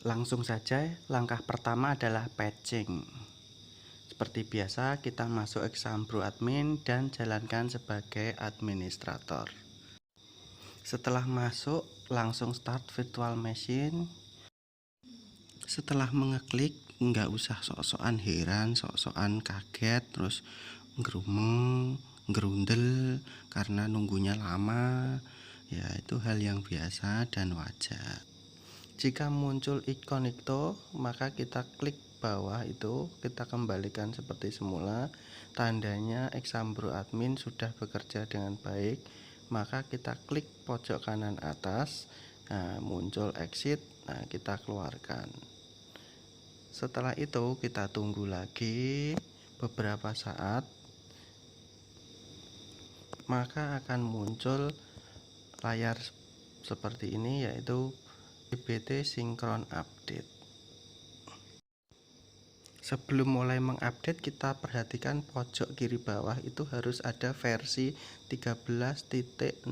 Langsung saja, langkah pertama adalah patching. Seperti biasa, kita masuk Exambro admin dan jalankan sebagai administrator. Setelah masuk, langsung start virtual machine. Setelah mengeklik, nggak usah sok-sokan heran, sok-sokan kaget, terus ngerumeng, ngerundel karena nunggunya lama. Ya, itu hal yang biasa dan wajar. Jika muncul ikon itu, maka kita klik bawah itu, kita kembalikan seperti semula. Tandanya Exambro admin sudah bekerja dengan baik. Maka kita klik pojok kanan atas. Nah, muncul exit. Nah, kita keluarkan. Setelah itu kita tunggu lagi beberapa saat. Maka akan muncul layar seperti ini, yaitu CBT Synchron Update. Sebelum mulai mengupdate, kita perhatikan pojok kiri bawah itu harus ada versi 13.00.1.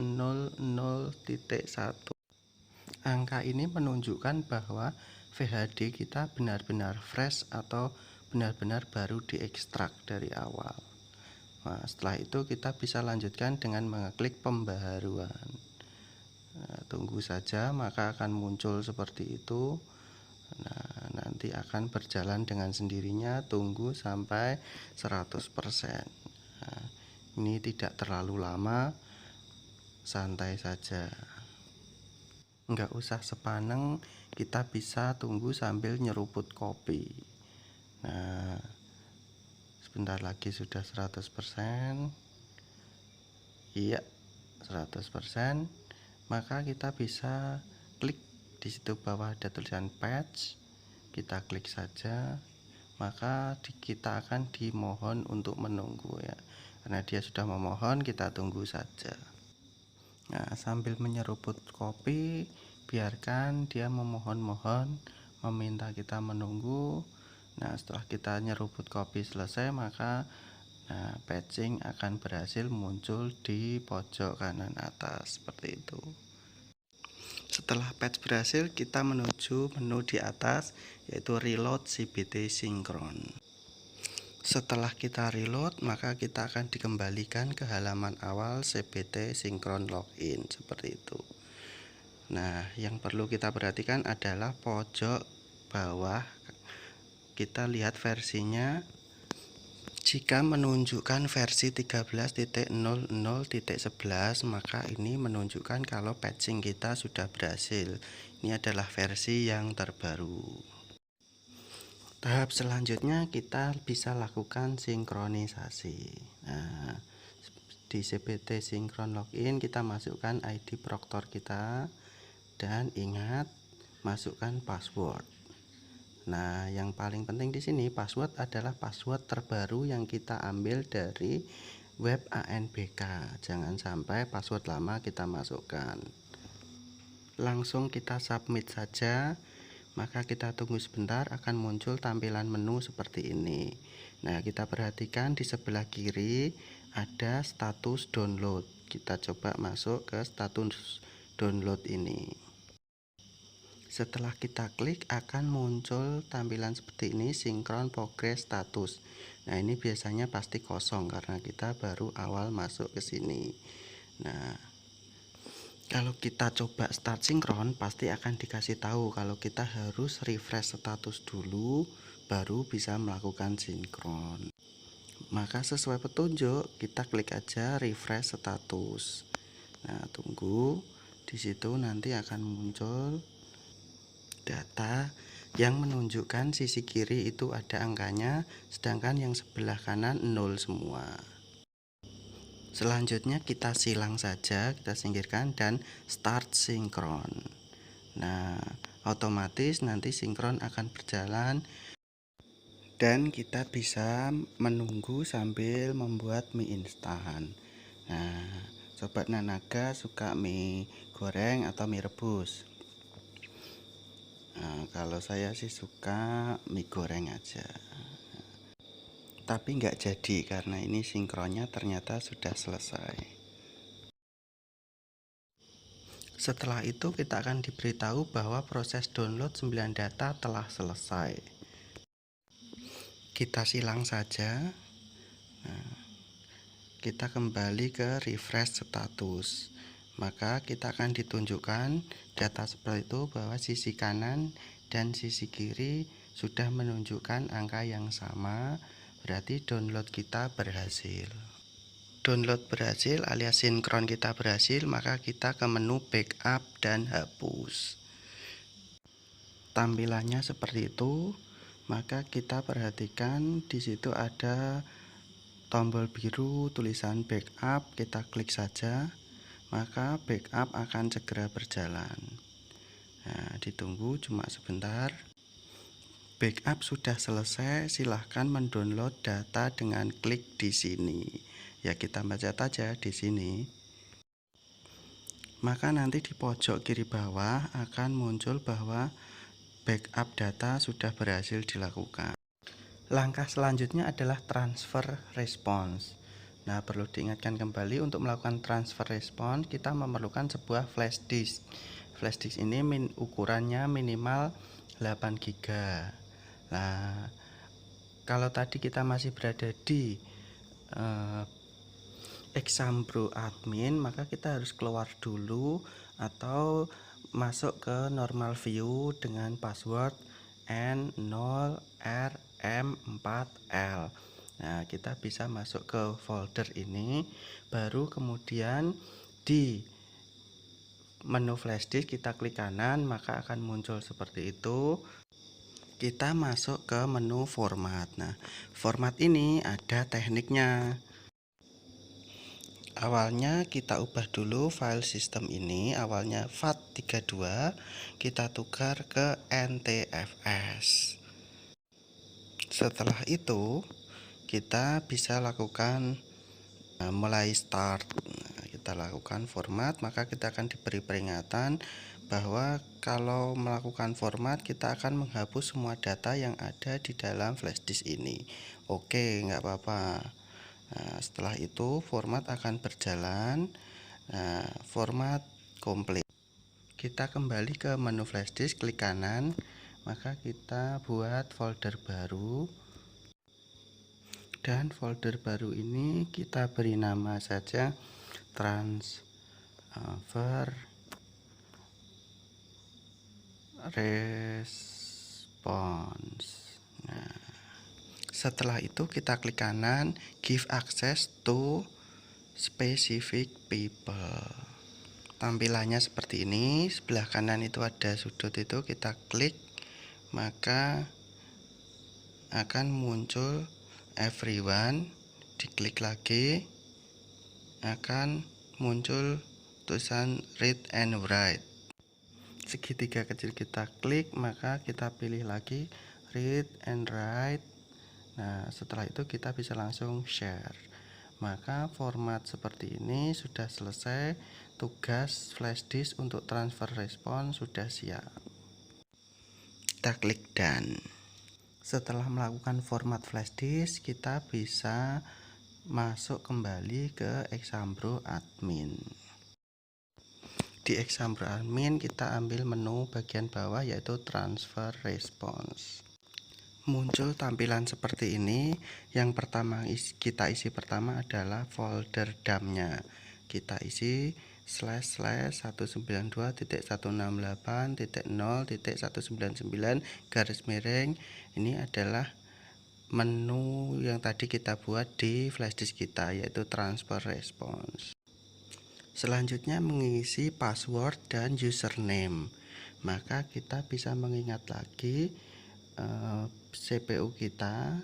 Angka ini menunjukkan bahwa VHD kita benar-benar fresh atau benar-benar baru diekstrak dari awal. Nah, setelah itu kita bisa lanjutkan dengan mengeklik pembaharuan. Nah, tunggu saja, maka akan muncul seperti itu. Nah, nanti akan berjalan dengan sendirinya, tunggu sampai 100%. Nah, ini tidak terlalu lama, santai saja, nggak usah sepaneng, kita bisa tunggu sambil nyeruput kopi. Nah, sebentar lagi sudah 100%. Iya, 100%. Maka kita bisa klik di situ bawah ada tulisan patch, kita klik saja, maka kita akan dimohon untuk menunggu ya, karena dia sudah memohon, kita tunggu saja. Nah, sambil menyeruput kopi, biarkan dia memohon-mohon, meminta kita menunggu. Nah, setelah kita nyeruput kopi selesai, maka patching akan berhasil muncul di pojok kanan atas seperti itu. Setelah patch berhasil, kita menuju menu di atas, yaitu reload CBT Synchron. Setelah kita reload, maka kita akan dikembalikan ke halaman awal CBT Synchron login seperti itu. Nah, yang perlu kita perhatikan adalah pojok bawah, kita lihat versinya. Jika menunjukkan versi 13.00.11, maka ini menunjukkan kalau patching kita sudah berhasil. Ini adalah versi yang terbaru. Tahap selanjutnya kita bisa lakukan sinkronisasi. Nah, di CBT Synchron Login kita masukkan ID proktor kita dan ingat masukkan password. Nah, yang paling penting di sini password adalah password terbaru yang kita ambil dari web ANBK. Jangan sampai password lama kita masukkan. Langsung kita submit saja. Maka kita tunggu sebentar, akan muncul tampilan menu seperti ini. Nah, kita perhatikan di sebelah kiri ada status download. Kita coba masuk ke status download ini. Setelah kita klik akan muncul tampilan seperti ini, sinkron progress status. Nah, ini biasanya pasti kosong karena kita baru awal masuk ke sini. Nah, kalau kita coba start sinkron pasti akan dikasih tahu kalau kita harus refresh status dulu baru bisa melakukan sinkron. Maka sesuai petunjuk kita klik aja refresh status. Nah, tunggu di situ nanti akan muncul data yang menunjukkan sisi kiri itu ada angkanya, sedangkan yang sebelah kanan 0 semua. Selanjutnya kita silang saja, kita singkirkan dan start sinkron. Nah, otomatis nanti sinkron akan berjalan dan kita bisa menunggu sambil membuat mie instan. Nah, sobat Nanaga suka mie goreng atau mie rebus? Nah, kalau saya sih suka mie goreng aja, tapi nggak jadi karena ini sinkronnya ternyata sudah selesai. Setelah itu kita akan diberitahu bahwa proses download 9 data telah selesai. Kita silang saja. Nah, kita kembali ke refresh status. Maka kita akan ditunjukkan data seperti itu bahwa sisi kanan dan sisi kiri sudah menunjukkan angka yang sama. Berarti download kita berhasil. Download berhasil alias sinkron kita berhasil, maka kita ke menu backup dan hapus. Tampilannya seperti itu. Maka kita perhatikan di situ ada tombol biru tulisan backup, kita klik saja, maka backup akan segera berjalan. Nah, ditunggu cuma sebentar. Backup sudah selesai, silahkan mendownload data dengan klik di sini. Ya, kita baca saja di sini. Maka nanti di pojok kiri bawah akan muncul bahwa backup data sudah berhasil dilakukan. Langkah selanjutnya adalah transfer response. Nah, perlu diingatkan kembali untuk melakukan transfer response kita memerlukan sebuah flash disk. Flash disk ini ukurannya minimal 8 GB. Nah, kalau tadi kita masih berada di Exambro admin, maka kita harus keluar dulu atau masuk ke normal view dengan password N0RM4L. Nah, kita bisa masuk ke folder ini, baru kemudian di menu flash disk kita klik kanan, maka akan muncul seperti itu. Kita masuk ke menu format. Nah, format ini ada tekniknya. Awalnya kita ubah dulu file system ini, awalnya FAT32, kita tukar ke NTFS. Setelah itu kita bisa lakukan mulai start. Kita lakukan format, maka kita akan diberi peringatan bahwa kalau melakukan format kita akan menghapus semua data yang ada di dalam flash disk ini. Oke, nggak apa-apa. Nah, setelah itu format akan berjalan. Nah, format komplit. Kita kembali ke menu flash disk, klik kanan, maka kita buat folder baru. Dan folder baru ini kita beri nama saja transfer response. Nah, setelah itu kita klik kanan, give access to specific people. Tampilannya seperti ini. Sebelah kanan itu ada sudut, itu kita klik, maka akan muncul everyone. Diklik lagi, akan muncul tulisan read and write. Segitiga kecil kita klik, maka kita pilih lagi read and write. Nah, setelah itu kita bisa langsung share. Maka format seperti ini sudah selesai. Tugas flash disk untuk transfer respon sudah siap. Kita klik done. Setelah melakukan format flash disk, kita bisa masuk kembali ke Exambro admin. Di Exambro admin kita ambil menu bagian bawah yaitu transfer response. Muncul tampilan seperti ini. Yang pertama kita isi pertama adalah folder dump-nya. Kita isi //192.168.0.199 ini adalah menu yang tadi kita buat di flash disk kita, yaitu transfer response. Selanjutnya mengisi password dan username. Maka kita bisa mengingat lagi CPU kita.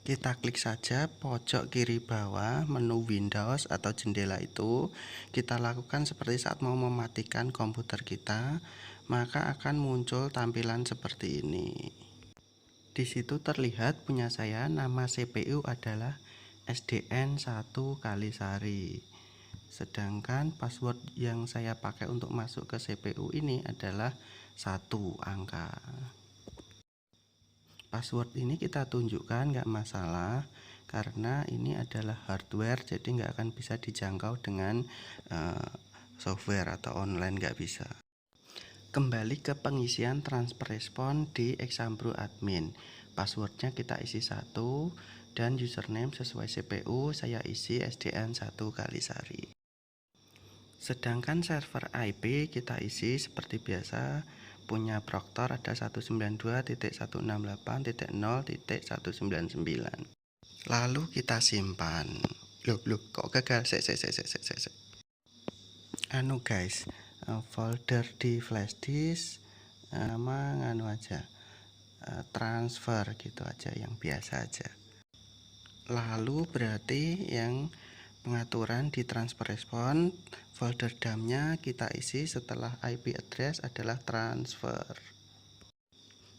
Kita klik saja pojok kiri bawah menu Windows atau jendela itu. Kita lakukan seperti saat mau mematikan komputer kita, maka akan muncul tampilan seperti ini. Di situ terlihat punya saya nama CPU adalah SDN1 Kalisari. Sedangkan password yang saya pakai untuk masuk ke CPU ini adalah 1 angka. Password ini kita tunjukkan, nggak masalah, karena ini adalah hardware, jadi nggak akan bisa dijangkau dengan software atau online nggak bisa. Kembali ke pengisian transfer respon di Exambro admin. Passwordnya kita isi 1 dan username sesuai CPU saya isi SDN 1 Kalisari. Sedangkan server IP kita isi seperti biasa, punya Proctor ada 192.168.0.199. Lalu kita simpan. Loh, kok gagal? Guys, folder di flash disk, nama nganu aja, transfer gitu aja, yang biasa aja. Lalu berarti yang pengaturan di transfer respon, folder dump-nya kita isi setelah IP address adalah transfer.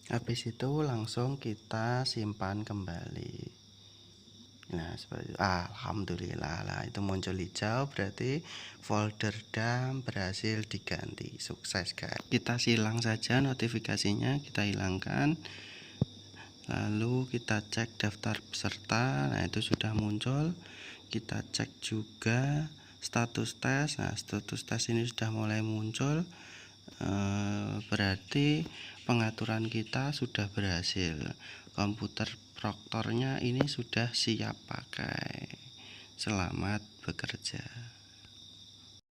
Habis itu langsung kita simpan kembali. Nah, seperti itu. Alhamdulillah lah, itu muncul hijau, berarti folder dump berhasil diganti. Sukses guys. Kita silang saja notifikasinya, kita hilangkan. Lalu kita cek daftar peserta. Nah, itu sudah muncul. Kita cek juga status tes. Nah, status tes ini sudah mulai muncul. Berarti pengaturan kita sudah berhasil. Komputer Proctornya ini sudah siap pakai. Selamat bekerja.